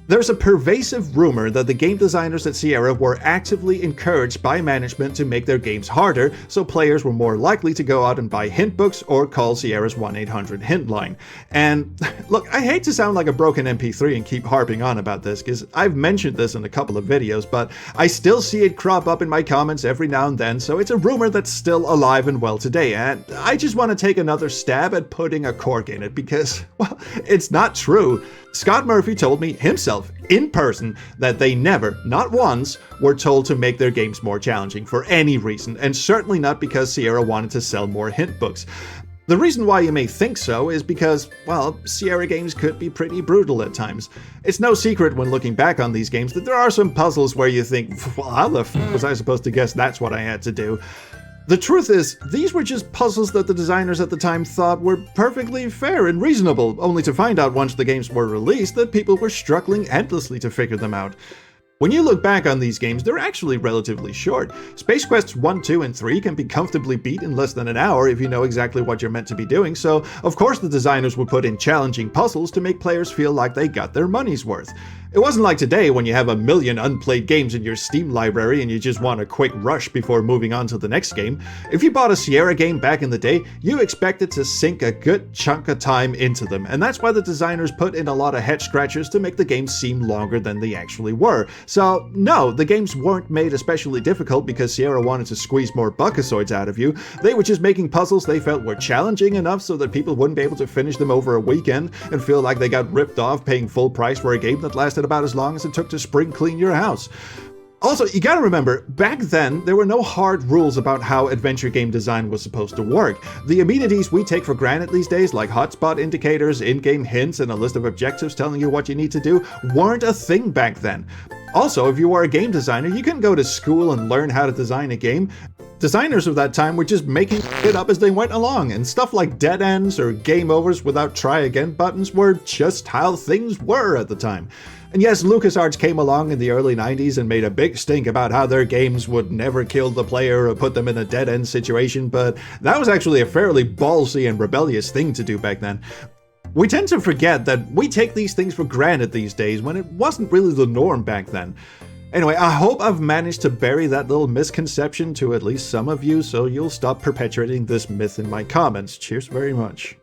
There's a pervasive rumor that the game designers at Sierra were actively encouraged by management to make their games harder, so players were more likely to go out and buy hint books or call Sierra's 1-800-HINT line. And look, I hate to sound like a broken MP3 and keep harping on about this, because I've mentioned this in a couple of videos, but I still see it crop up in my comments every now and then, so it's a rumor that's still alive and well today, and I just want to take another stab at putting a cork in it because, well, it's not true. Scott Murphy told me himself, in person, that they never, not once, were told to make their games more challenging for any reason, and certainly not because Sierra wanted to sell more hint books. The reason why you may think so is because, well, Sierra games could be pretty brutal at times. It's no secret when looking back on these games that there are some puzzles where you think, well, how the f was I supposed to guess that's what I had to do? The truth is, these were just puzzles that the designers at the time thought were perfectly fair and reasonable, only to find out once the games were released that people were struggling endlessly to figure them out. When you look back on these games, they're actually relatively short. Space Quests 1, 2, and 3 can be comfortably beat in less than an hour if you know exactly what you're meant to be doing, so of course the designers would put in challenging puzzles to make players feel like they got their money's worth. It wasn't like today when you have a million unplayed games in your Steam library and you just want a quick rush before moving on to the next game. If you bought a Sierra game back in the day, you expected to sink a good chunk of time into them, and that's why the designers put in a lot of head scratchers to make the games seem longer than they actually were. So no, the games weren't made especially difficult because Sierra wanted to squeeze more buckasoids out of you. They were just making puzzles they felt were challenging enough so that people wouldn't be able to finish them over a weekend and feel like they got ripped off paying full price for a game that lasted about as long as it took to spring clean your house. Also, you gotta remember, back then, there were no hard rules about how adventure game design was supposed to work. The amenities we take for granted these days, like hotspot indicators, in-game hints, and a list of objectives telling you what you need to do, weren't a thing back then. Also, if you were a game designer, you couldn't go to school and learn how to design a game. Designers of that time were just making it up as they went along, and stuff like dead ends or game overs without try again buttons were just how things were at the time. And yes, LucasArts came along in the early 90s and made a big stink about how their games would never kill the player or put them in a dead-end situation, but that was actually a fairly ballsy and rebellious thing to do back then. We tend to forget that we take these things for granted these days when it wasn't really the norm back then. Anyway, I hope I've managed to bury that little misconception to at least some of you, so you'll stop perpetuating this myth in my comments. Cheers very much.